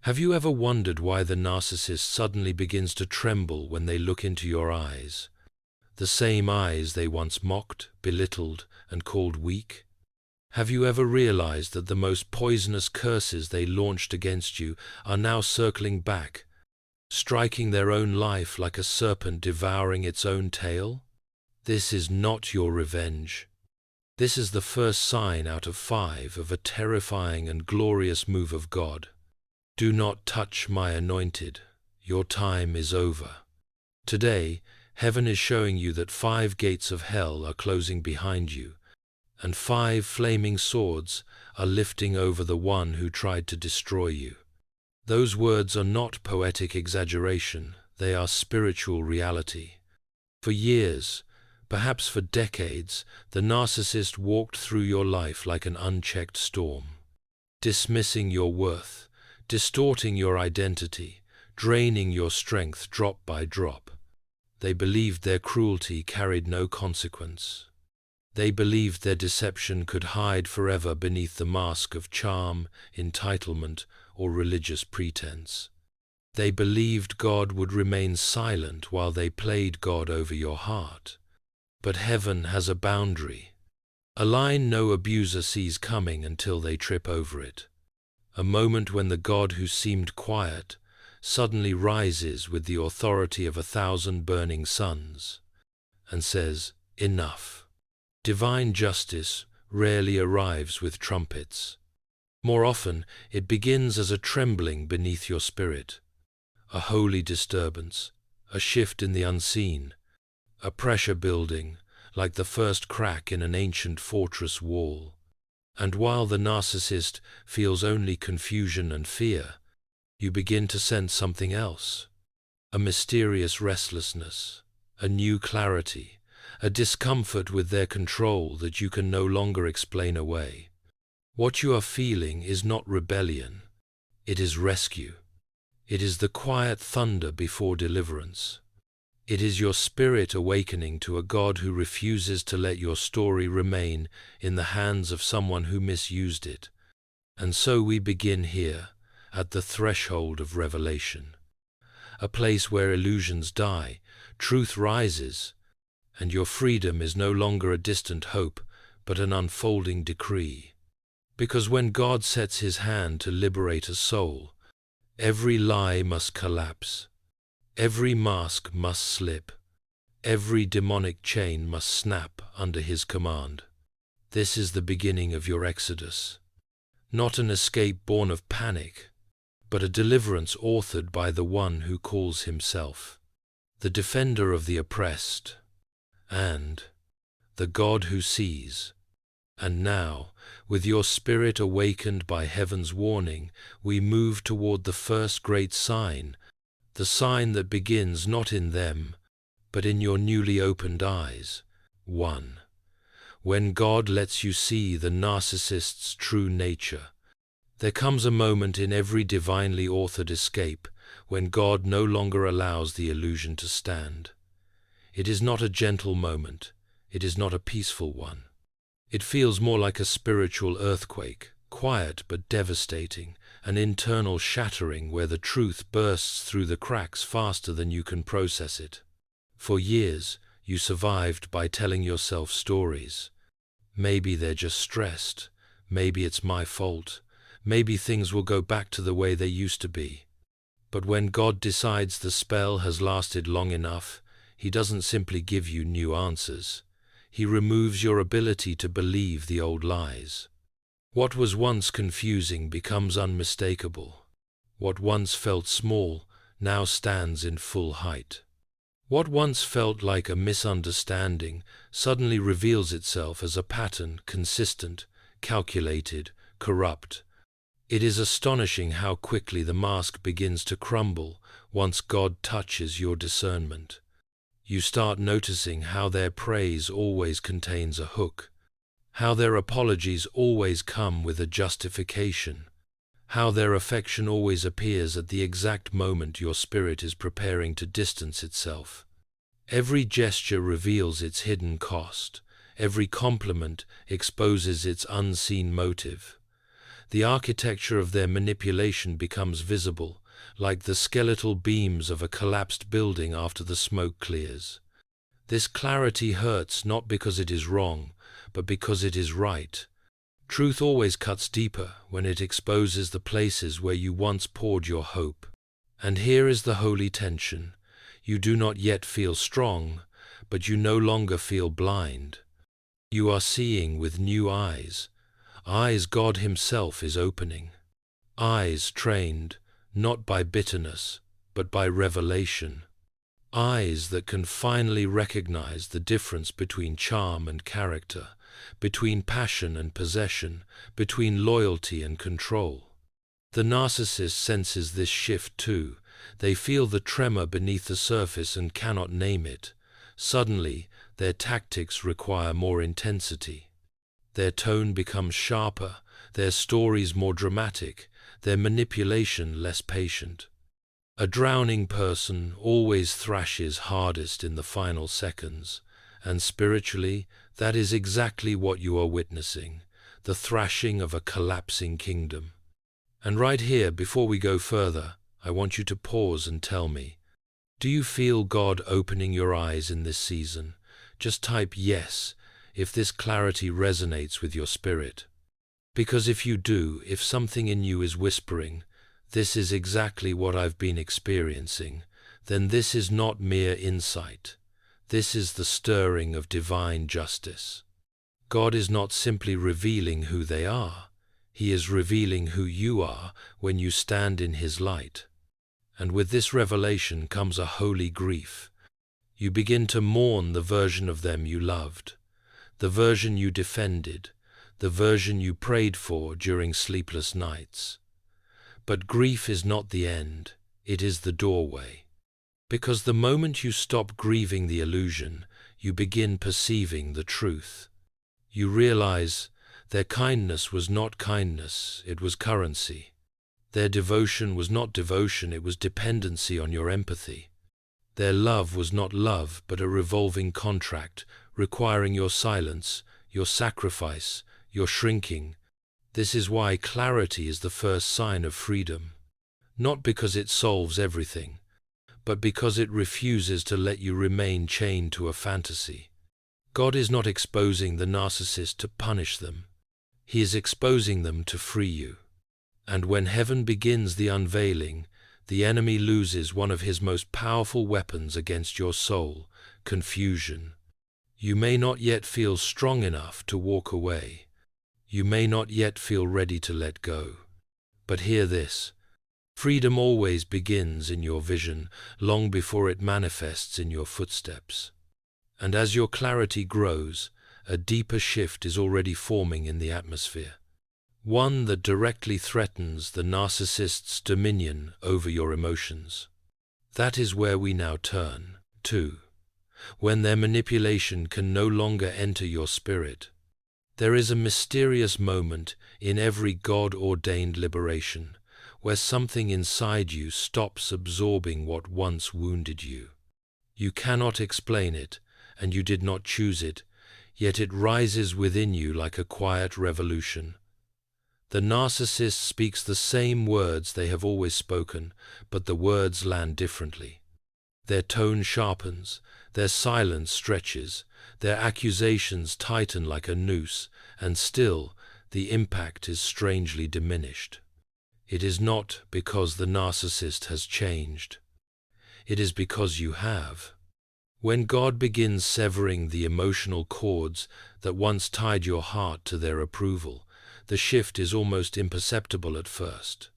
Have you ever wondered why the narcissist suddenly begins to tremble when they look into your eyes? The same eyes they once mocked, belittled, and called weak? Have you ever realized that the most poisonous curses they launched against you are now circling back, striking their own life like a serpent devouring its own tail? This is not your revenge. This is the first sign out of 5 of a terrifying and glorious move of God. Do not touch my anointed. Your time is over. Today, heaven is showing you that 5 gates of hell are closing behind you, and 5 flaming swords are lifting over the one who tried to destroy you. Those words are not poetic exaggeration, they are spiritual reality. For years, perhaps for decades, the narcissist walked through your life like an unchecked storm, dismissing your worth, distorting your identity, draining your strength drop by drop. They believed their cruelty carried no consequence. They believed their deception could hide forever beneath the mask of charm, entitlement, or religious pretense. They believed God would remain silent while they played God over your heart. But heaven has a boundary, a line no abuser sees coming until they trip over it. A moment when the God who seemed quiet suddenly rises with the authority of 1,000 burning suns and says, "Enough." Divine justice rarely arrives with trumpets. More often, it begins as a trembling beneath your spirit, a holy disturbance, a shift in the unseen, a pressure building like the first crack in an ancient fortress wall. And while the narcissist feels only confusion and fear, you begin to sense something else, a mysterious restlessness, a new clarity, a discomfort with their control that you can no longer explain away. What you are feeling is not rebellion, it is rescue. It is the quiet thunder before deliverance. It is your spirit awakening to a God who refuses to let your story remain in the hands of someone who misused it. And so we begin here, at the threshold of revelation, a place where illusions die, truth rises, and your freedom is no longer a distant hope, but an unfolding decree. Because when God sets his hand to liberate a soul, every lie must collapse. Every mask must slip. Every demonic chain must snap under his command. This is the beginning of your exodus. Not an escape born of panic, but a deliverance authored by the one who calls himself the defender of the oppressed and the God who sees. And now, with your spirit awakened by heaven's warning, we move toward the first great sign, the sign that begins not in them, but in your newly opened eyes. 1. When God lets you see the narcissist's true nature. There comes a moment in every divinely authored escape when God no longer allows the illusion to stand. It is not a gentle moment, it is not a peaceful one. It feels more like a spiritual earthquake, quiet but devastating, an internal shattering where the truth bursts through the cracks faster than you can process it. For years, you survived by telling yourself stories. Maybe they're just stressed, maybe it's my fault, maybe things will go back to the way they used to be. But when God decides the spell has lasted long enough, He doesn't simply give you new answers. He removes your ability to believe the old lies. What was once confusing becomes unmistakable. What once felt small now stands in full height. What once felt like a misunderstanding suddenly reveals itself as a pattern, consistent, calculated, corrupt. It is astonishing how quickly the mask begins to crumble once God touches your discernment. You start noticing how their praise always contains a hook, how their apologies always come with a justification, how their affection always appears at the exact moment your spirit is preparing to distance itself. Every gesture reveals its hidden cost. Every compliment exposes its unseen motive. The architecture of their manipulation becomes visible, like the skeletal beams of a collapsed building after the smoke clears. This clarity hurts not because it is wrong, but because it is right. Truth always cuts deeper when it exposes the places where you once poured your hope. And here is the holy tension. You do not yet feel strong, but you no longer feel blind. You are seeing with new eyes, eyes God Himself is opening. Eyes trained, not by bitterness, but by revelation. Eyes that can finally recognize the difference between charm and character, between passion and possession, between loyalty and control. The narcissist senses this shift too. They feel the tremor beneath the surface and cannot name it. Suddenly, their tactics require more intensity. Their tone becomes sharper, their stories more dramatic, their manipulation less patient. A drowning person always thrashes hardest in the final seconds, and spiritually, that is exactly what you are witnessing, the thrashing of a collapsing kingdom. And right here, before we go further, I want you to pause and tell me, do you feel God opening your eyes in this season? Just type yes if this clarity resonates with your spirit. Because if you do, if something in you is whispering, this is exactly what I've been experiencing, then this is not mere insight. This is the stirring of divine justice. God is not simply revealing who they are. He is revealing who you are when you stand in His light. And with this revelation comes a holy grief. You begin to mourn the version of them you loved, the version you defended, the version you prayed for during sleepless nights. But grief is not the end, it is the doorway. Because the moment you stop grieving the illusion, you begin perceiving the truth. You realize their kindness was not kindness, it was currency. Their devotion was not devotion, it was dependency on your empathy. Their love was not love, but a revolving contract, requiring your silence, your sacrifice, your shrinking. This is why clarity is the first sign of freedom. Not because it solves everything, but because it refuses to let you remain chained to a fantasy. God is not exposing the narcissist to punish them. He is exposing them to free you. And when heaven begins the unveiling, the enemy loses one of his most powerful weapons against your soul, confusion. You may not yet feel strong enough to walk away. You may not yet feel ready to let go. But hear this. Freedom always begins in your vision, long before it manifests in your footsteps. And as your clarity grows, a deeper shift is already forming in the atmosphere. One that directly threatens the narcissist's dominion over your emotions. That is where we now turn to. When their manipulation can no longer enter your spirit. There is a mysterious moment in every God-ordained liberation, where something inside you stops absorbing what once wounded you. You cannot explain it, and you did not choose it, yet it rises within you like a quiet revolution. The narcissist speaks the same words they have always spoken, but the words land differently. Their tone sharpens, their silence stretches, their accusations tighten like a noose, and still, the impact is strangely diminished. It is not because the narcissist has changed. It is because you have. When God begins severing the emotional cords that once tied your heart to their approval, the shift is almost imperceptible at first.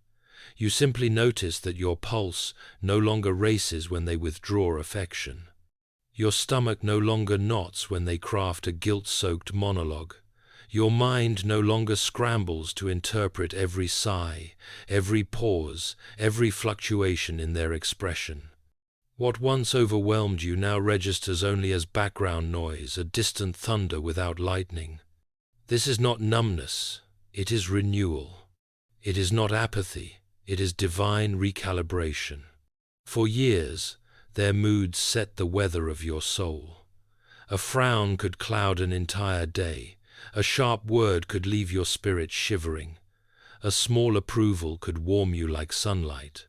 You simply notice that your pulse no longer races when they withdraw affection. Your stomach no longer knots when they craft a guilt-soaked monologue. Your mind no longer scrambles to interpret every sigh, every pause, every fluctuation in their expression. What once overwhelmed you now registers only as background noise, a distant thunder without lightning. This is not numbness, it is renewal. It is not apathy, it is divine recalibration. For years, their moods set the weather of your soul. A frown could cloud an entire day. A sharp word could leave your spirit shivering. A small approval could warm you like sunlight.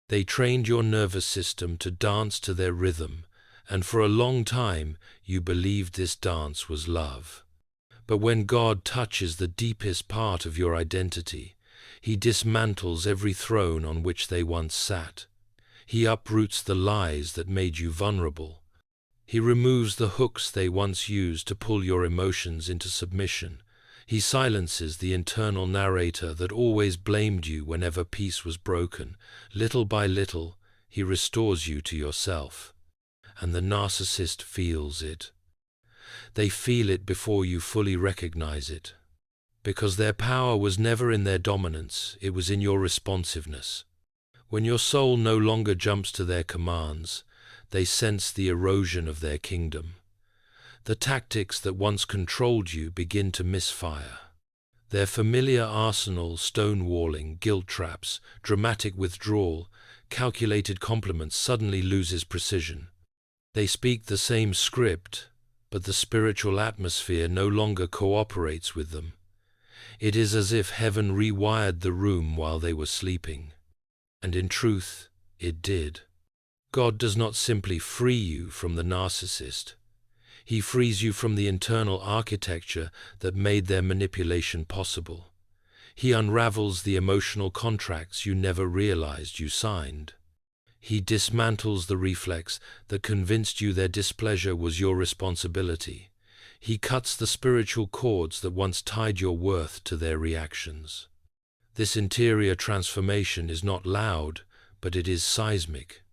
They trained your nervous system to dance to their rhythm, and for a long time you believed this dance was love. But when God touches the deepest part of your identity, He dismantles every throne on which they once sat. He uproots the lies that made you vulnerable. He removes the hooks they once used to pull your emotions into submission. He silences the internal narrator that always blamed you whenever peace was broken. Little by little, He restores you to yourself. And the narcissist feels it. They feel it before you fully recognize it. Because their power was never in their dominance, it was in your responsiveness. When your soul no longer jumps to their commands, they sense the erosion of their kingdom. The tactics that once controlled you begin to misfire. Their familiar arsenal, stonewalling, guilt traps, dramatic withdrawal, calculated compliments suddenly loses precision. They speak the same script, but the spiritual atmosphere no longer cooperates with them. It is as if heaven rewired the room while they were sleeping. And in truth, it did. God does not simply free you from the narcissist. He frees you from the internal architecture that made their manipulation possible. He unravels the emotional contracts you never realized you signed. He dismantles the reflex that convinced you their displeasure was your responsibility. He cuts the spiritual cords that once tied your worth to their reactions. This interior transformation is not loud, but it is seismic.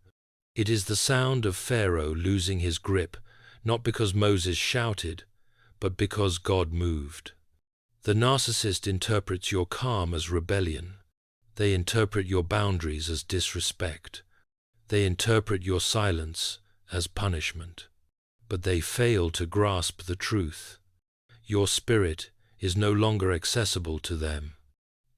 It is the sound of Pharaoh losing his grip, not because Moses shouted, but because God moved. The narcissist interprets your calm as rebellion. They interpret your boundaries as disrespect. They interpret your silence as punishment. But they fail to grasp the truth. Your spirit is no longer accessible to them.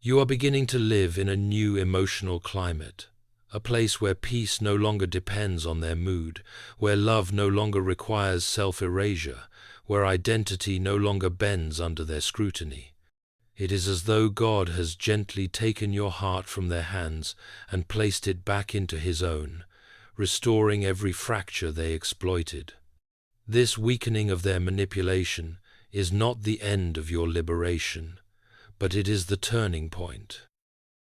You are beginning to live in a new emotional climate, a place where peace no longer depends on their mood, where love no longer requires self-erasure, where identity no longer bends under their scrutiny. It is as though God has gently taken your heart from their hands and placed it back into His own, restoring every fracture they exploited. This weakening of their manipulation is not the end of your liberation, but it is the turning point.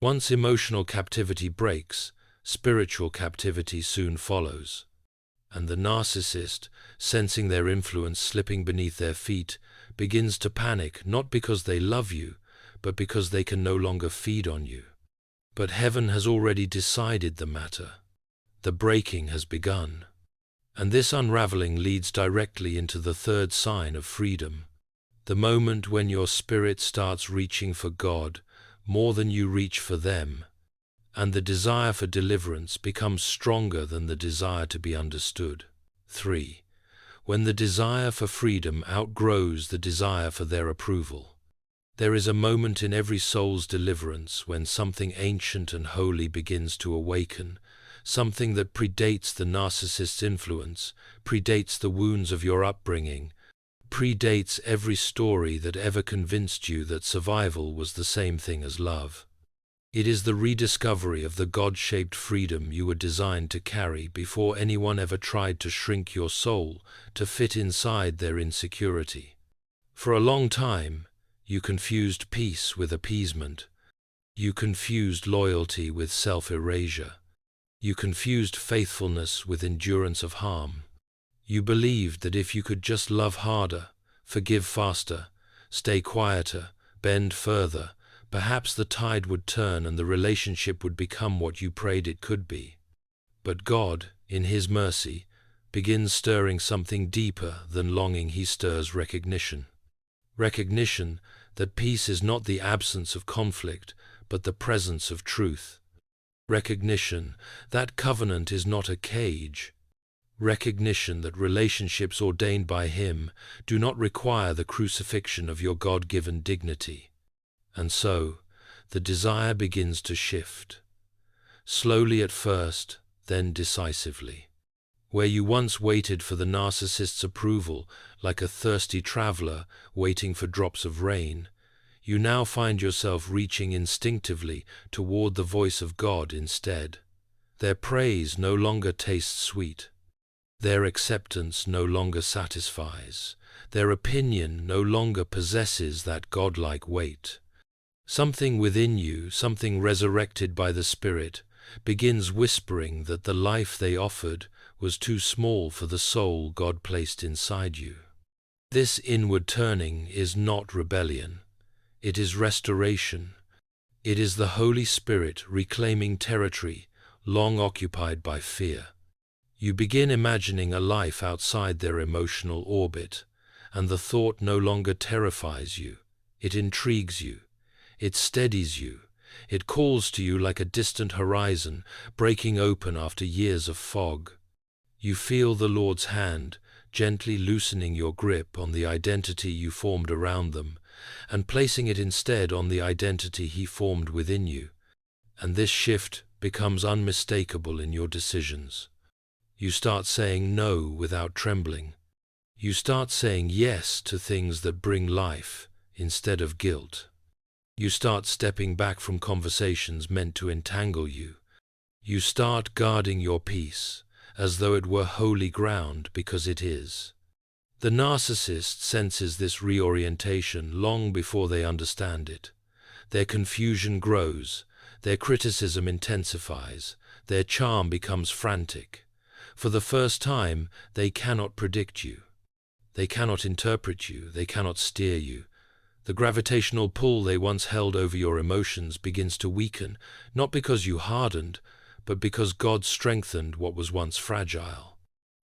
Once emotional captivity breaks, spiritual captivity soon follows. And the narcissist, sensing their influence slipping beneath their feet, begins to panic not because they love you, but because they can no longer feed on you. But heaven has already decided the matter. The breaking has begun. And this unraveling leads directly into the third sign of freedom. The moment when your spirit starts reaching for God more than you reach for them, and the desire for deliverance becomes stronger than the desire to be understood. 3. When the desire for freedom outgrows the desire for their approval. There is a moment in every soul's deliverance when something ancient and holy begins to awaken, something that predates the narcissist's influence, predates the wounds of your upbringing, predates every story that ever convinced you that survival was the same thing as love. It is the rediscovery of the God-shaped freedom you were designed to carry before anyone ever tried to shrink your soul to fit inside their insecurity. For a long time, you confused peace with appeasement. You confused loyalty with self-erasure. You confused faithfulness with endurance of harm. You believed that if you could just love harder, forgive faster, stay quieter, bend further, perhaps the tide would turn and the relationship would become what you prayed it could be. But God, in His mercy, begins stirring something deeper than longing. He stirs recognition. Recognition that peace is not the absence of conflict, but the presence of truth. Recognition that covenant is not a cage. Recognition that relationships ordained by Him do not require the crucifixion of your God-given dignity. And so, the desire begins to shift. Slowly at first, then decisively. Where you once waited for the narcissist's approval, like a thirsty traveler waiting for drops of rain, You now find yourself reaching instinctively toward the voice of God instead. Their praise no longer tastes sweet. Their acceptance no longer satisfies. Their opinion no longer possesses that godlike weight. Something within you, something resurrected by the Spirit, begins whispering that the life they offered was too small for the soul God placed inside you. This inward turning is not rebellion. It is restoration. It is the Holy Spirit reclaiming territory long occupied by fear. You begin imagining a life outside their emotional orbit, and the thought no longer terrifies you. It intrigues you. It steadies you. It calls to you like a distant horizon breaking open after years of fog. You feel the Lord's hand gently loosening your grip on the identity you formed around them and placing it instead on the identity He formed within you. And this shift becomes unmistakable in your decisions. You start saying no without trembling. You start saying yes to things that bring life instead of guilt. You start stepping back from conversations meant to entangle you. You start guarding your peace as though it were holy ground, because it is. The narcissist senses this reorientation long before they understand it. Their confusion grows, their criticism intensifies, their charm becomes frantic. For the first time, they cannot predict you. They cannot interpret you, they cannot steer you. The gravitational pull they once held over your emotions begins to weaken, not because you hardened, but because God strengthened what was once fragile.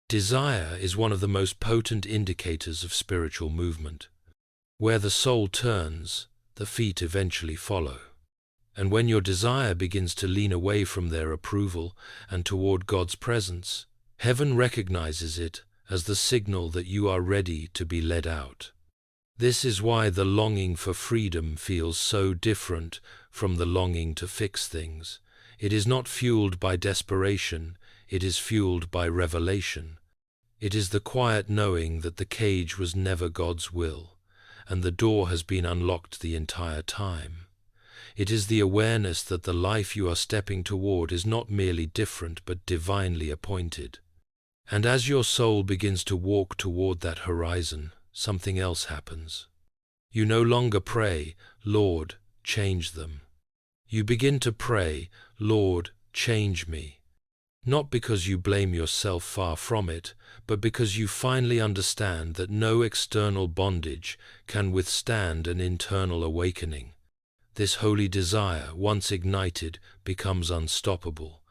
Desire is one of the most potent indicators of spiritual movement. Where the soul turns, the feet eventually follow. And when your desire begins to lean away from their approval and toward God's presence, heaven recognizes it as the signal that you are ready to be led out. This is why the longing for freedom feels so different from the longing to fix things. It is not fueled by desperation, it is fueled by revelation. It is the quiet knowing that the cage was never God's will, and the door has been unlocked the entire time. It is the awareness that the life you are stepping toward is not merely different but divinely appointed. And as your soul begins to walk toward that horizon, something else happens. You no longer pray, "Lord, change them." You begin to pray, "Lord, change me." Not because you blame yourself, far from it, but because you finally understand that no external bondage can withstand an internal awakening. This holy desire, once ignited, becomes unstoppable.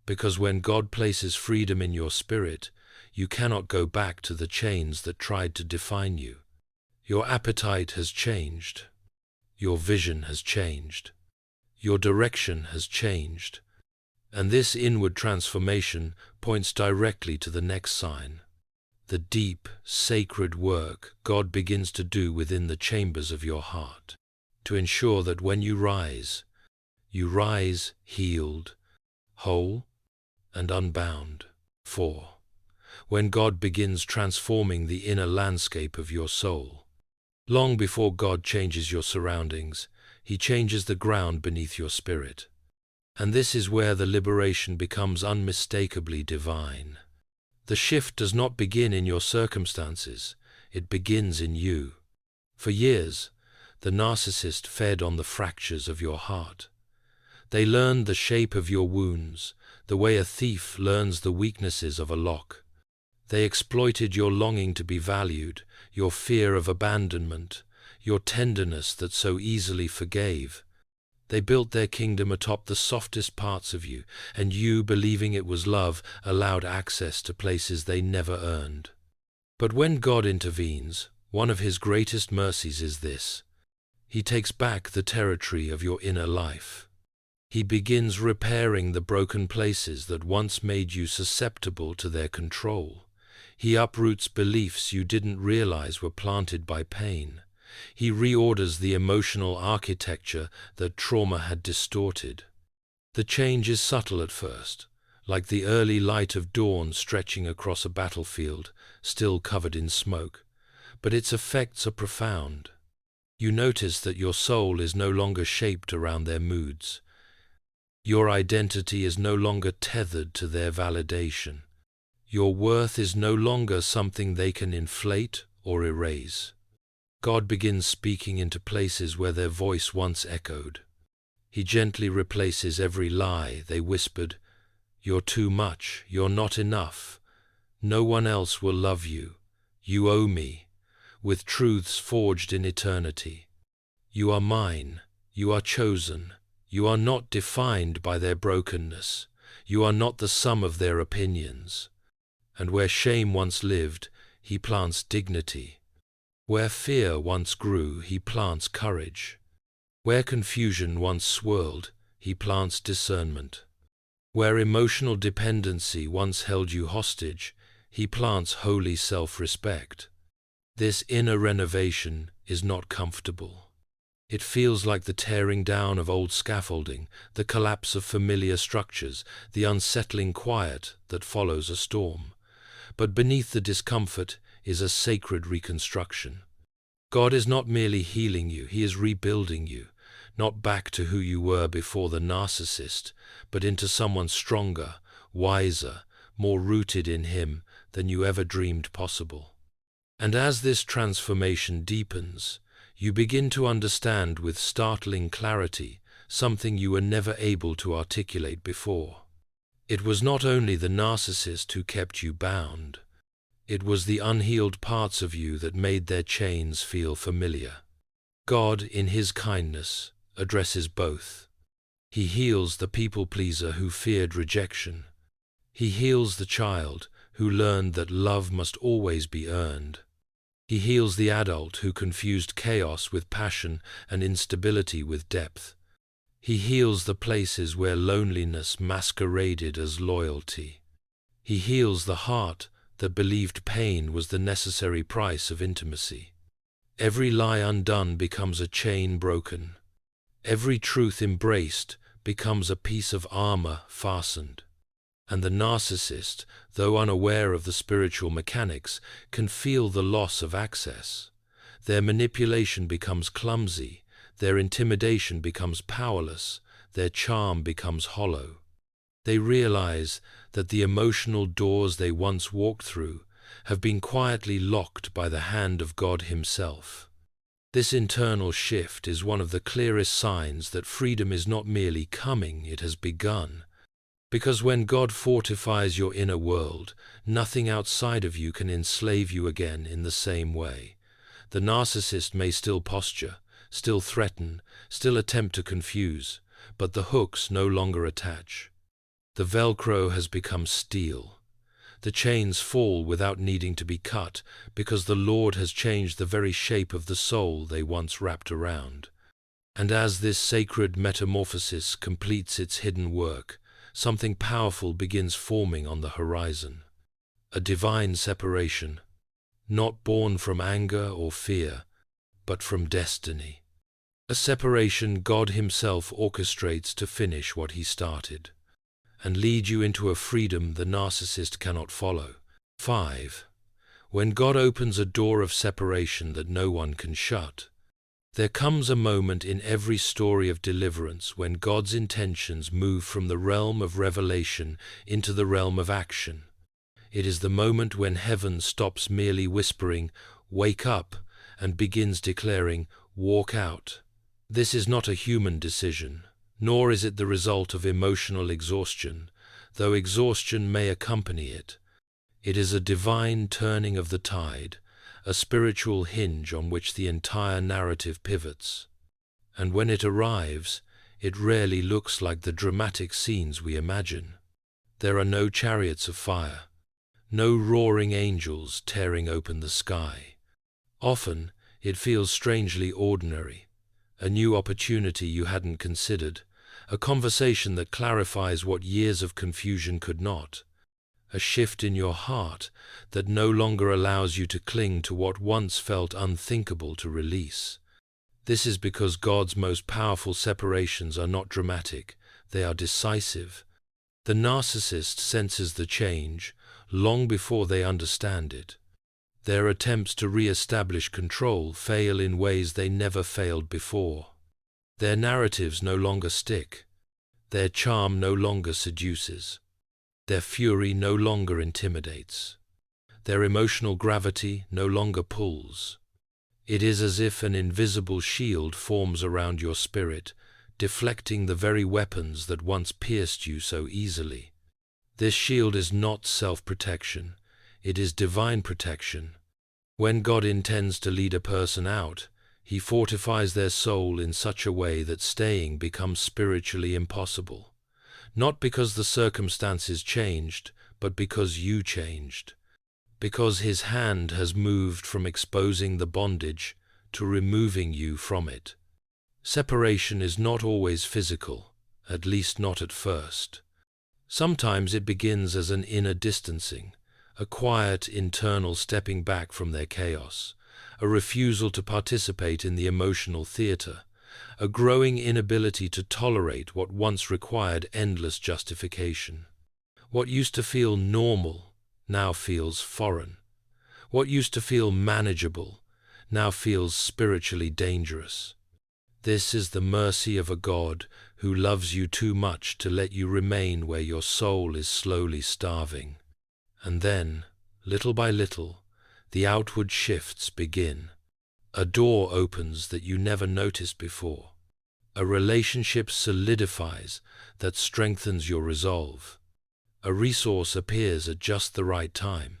Because when God places freedom in your spirit, you cannot go back to the chains that tried to define you. Your appetite has changed. Your vision has changed. Your direction has changed. And this inward transformation points directly to the next sign. The deep, sacred work God begins to do within the chambers of your heart, to ensure that when you rise healed, whole, and unbound. 4. When God begins transforming the inner landscape of your soul. Long before God changes your surroundings, He changes the ground beneath your spirit. And this is where the liberation becomes unmistakably divine. The shift does not begin in your circumstances, it begins in you. For years, the narcissist fed on the fractures of your heart. They learned the shape of your wounds, the way a thief learns the weaknesses of a lock. They exploited your longing to be valued, your fear of abandonment, your tenderness that so easily forgave. They built their kingdom atop the softest parts of you, and you, believing it was love, allowed access to places they never earned. But when God intervenes, one of His greatest mercies is this: He takes back the territory of your inner life. He begins repairing the broken places that once made you susceptible to their control. He uproots beliefs you didn't realize were planted by pain. He reorders the emotional architecture that trauma had distorted. The change is subtle at first, like the early light of dawn stretching across a battlefield, still covered in smoke, but its effects are profound. You notice that your soul is no longer shaped around their moods. Your identity is no longer tethered to their validation. Your worth is no longer something they can inflate or erase. God begins speaking into places where their voice once echoed. He gently replaces every lie they whispered. You're too much, you're not enough. No one else will love you. You owe me, with truths forged in eternity. You are mine, you are chosen. You are not defined by their brokenness. You are not the sum of their opinions. And where shame once lived, he plants dignity. Where fear once grew, he plants courage. Where confusion once swirled, he plants discernment. Where emotional dependency once held you hostage, he plants holy self-respect. This inner renovation is not comfortable. It feels like the tearing down of old scaffolding, the collapse of familiar structures, the unsettling quiet that follows a storm. But beneath the discomfort is a sacred reconstruction. God is not merely healing you, he is rebuilding you, not back to who you were before the narcissist, but into someone stronger, wiser, more rooted in him than you ever dreamed possible. And as this transformation deepens, you begin to understand with startling clarity something you were never able to articulate before. It was not only the narcissist who kept you bound. It was the unhealed parts of you that made their chains feel familiar. God, in his kindness, addresses both. He heals the people-pleaser who feared rejection. He heals the child who learned that love must always be earned. He heals the adult who confused chaos with passion and instability with depth. He heals the places where loneliness masqueraded as loyalty. He heals the heart that believed pain was the necessary price of intimacy. Every lie undone becomes a chain broken. Every truth embraced becomes a piece of armor fastened. And the narcissist, though unaware of the spiritual mechanics, can feel the loss of access. Their manipulation becomes clumsy, their intimidation becomes powerless, their charm becomes hollow. They realize that the emotional doors they once walked through have been quietly locked by the hand of God himself. This internal shift is one of the clearest signs that freedom is not merely coming, it has begun. Because when God fortifies your inner world, nothing outside of you can enslave you again in the same way. The narcissist may still posture, still threaten, still attempt to confuse, but the hooks no longer attach. The Velcro has become steel. The chains fall without needing to be cut, because the Lord has changed the very shape of the soul they once wrapped around. And as this sacred metamorphosis completes its hidden work, something powerful begins forming on the horizon. A divine separation, not born from anger or fear, but from destiny. A separation God himself orchestrates to finish what he started, and lead you into a freedom the narcissist cannot follow. 5. When God opens a door of separation that no one can shut, there comes a moment in every story of deliverance when God's intentions move from the realm of revelation into the realm of action. It is the moment when heaven stops merely whispering, "Wake up," and begins declaring, "Walk out." This is not a human decision, nor is it the result of emotional exhaustion, though exhaustion may accompany it. It is a divine turning of the tide, a spiritual hinge on which the entire narrative pivots. And when it arrives, it rarely looks like the dramatic scenes we imagine. There are no chariots of fire, no roaring angels tearing open the sky. Often, it feels strangely ordinary, a new opportunity you hadn't considered, a conversation that clarifies what years of confusion could not. A shift in your heart that no longer allows you to cling to what once felt unthinkable to release. This is because God's most powerful separations are not dramatic, they are decisive. The narcissist senses the change long before they understand it. Their attempts to re-establish control fail in ways they never failed before. Their narratives no longer stick. Their charm no longer seduces. Their fury no longer intimidates. Their emotional gravity no longer pulls. It is as if an invisible shield forms around your spirit, deflecting the very weapons that once pierced you so easily. This shield is not self-protection, it is divine protection. When God intends to lead a person out, He fortifies their soul in such a way that staying becomes spiritually impossible. Not because the circumstances changed, but because you changed. Because His hand has moved from exposing the bondage to removing you from it. Separation is not always physical, at least not at first. Sometimes it begins as an inner distancing, a quiet internal stepping back from their chaos, a refusal to participate in the emotional theater, a growing inability to tolerate what once required endless justification. What used to feel normal now feels foreign. What used to feel manageable now feels spiritually dangerous. This is the mercy of a God who loves you too much to let you remain where your soul is slowly starving. And then, little by little, the outward shifts begin. A door opens that you never noticed before. A relationship solidifies that strengthens your resolve. A resource appears at just the right time.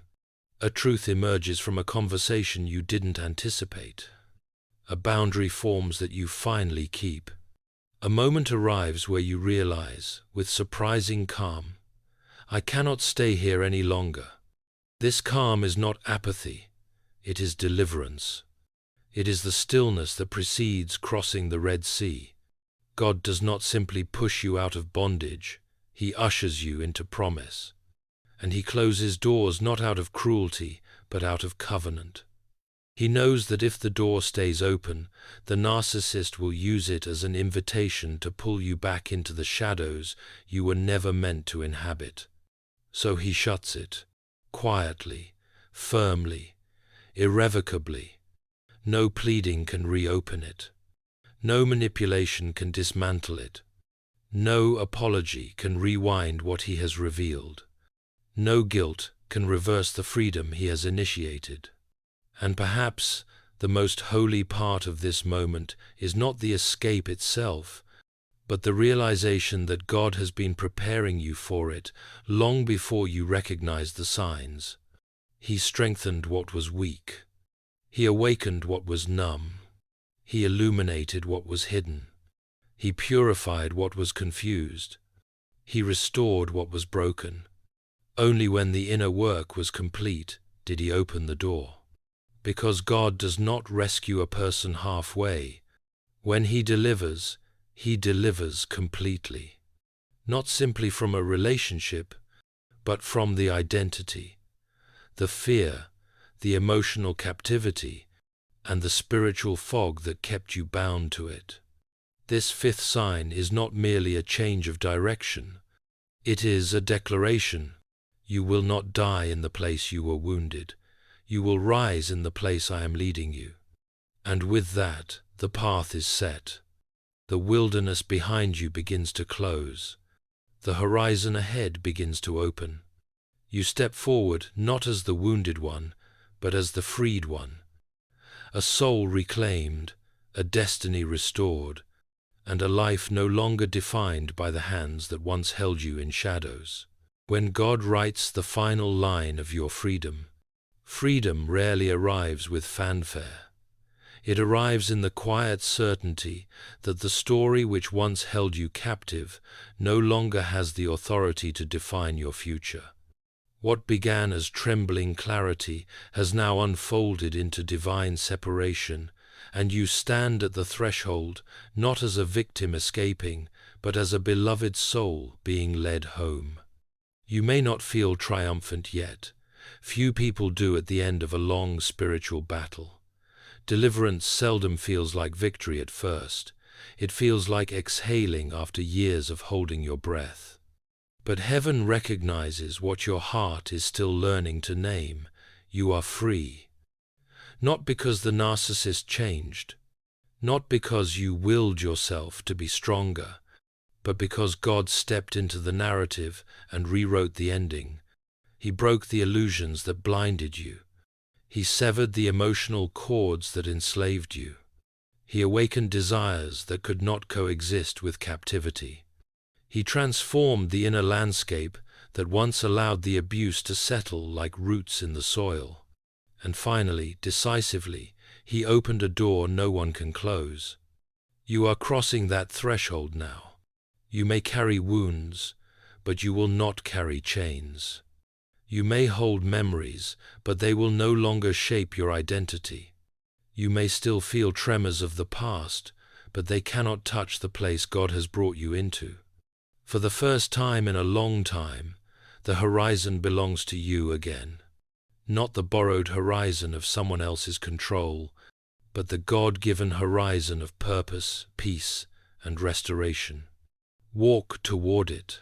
A truth emerges from a conversation you didn't anticipate. A boundary forms that you finally keep. A moment arrives where you realize, with surprising calm, I cannot stay here any longer. This calm is not apathy, it is deliverance. It is the stillness that precedes crossing the Red Sea. God does not simply push you out of bondage, He ushers you into promise. And He closes doors not out of cruelty, but out of covenant. He knows that if the door stays open, the narcissist will use it as an invitation to pull you back into the shadows you were never meant to inhabit. So He shuts it, quietly, firmly, irrevocably. No pleading can reopen it. No manipulation can dismantle it. No apology can rewind what He has revealed. No guilt can reverse the freedom He has initiated. And perhaps the most holy part of this moment is not the escape itself, but the realization that God has been preparing you for it long before you recognized the signs. He strengthened what was weak. He awakened what was numb. He illuminated what was hidden. He purified what was confused. He restored what was broken. Only when the inner work was complete did He open the door. Because God does not rescue a person halfway. When He delivers completely. Not simply from a relationship, but from the identity, the fear, the emotional captivity, and the spiritual fog that kept you bound to it. This fifth sign is not merely a change of direction. It is a declaration. You will not die in the place you were wounded. You will rise in the place I am leading you. And with that, the path is set. The wilderness behind you begins to close. The horizon ahead begins to open. You step forward not as the wounded one, but as the freed one. A soul reclaimed, a destiny restored, and a life no longer defined by the hands that once held you in shadows. When God writes the final line of your freedom, freedom rarely arrives with fanfare. It arrives in the quiet certainty that the story which once held you captive no longer has the authority to define your future. What began as trembling clarity has now unfolded into divine separation, and you stand at the threshold not as a victim escaping, but as a beloved soul being led home. You may not feel triumphant yet. Few people do at the end of a long spiritual battle. Deliverance seldom feels like victory at first. It feels like exhaling after years of holding your breath. But heaven recognizes what your heart is still learning to name. You are free. Not because the narcissist changed, not because you willed yourself to be stronger, but because God stepped into the narrative and rewrote the ending. He broke the illusions that blinded you. He severed the emotional cords that enslaved you. He awakened desires that could not coexist with captivity. He transformed the inner landscape that once allowed the abuse to settle like roots in the soil. And finally, decisively, he opened a door no one can close. You are crossing that threshold now. You may carry wounds, but you will not carry chains. You may hold memories, but they will no longer shape your identity. You may still feel tremors of the past, but they cannot touch the place God has brought you into. For the first time in a long time, the horizon belongs to you again. Not the borrowed horizon of someone else's control, but the God-given horizon of purpose, peace, and restoration. Walk toward it.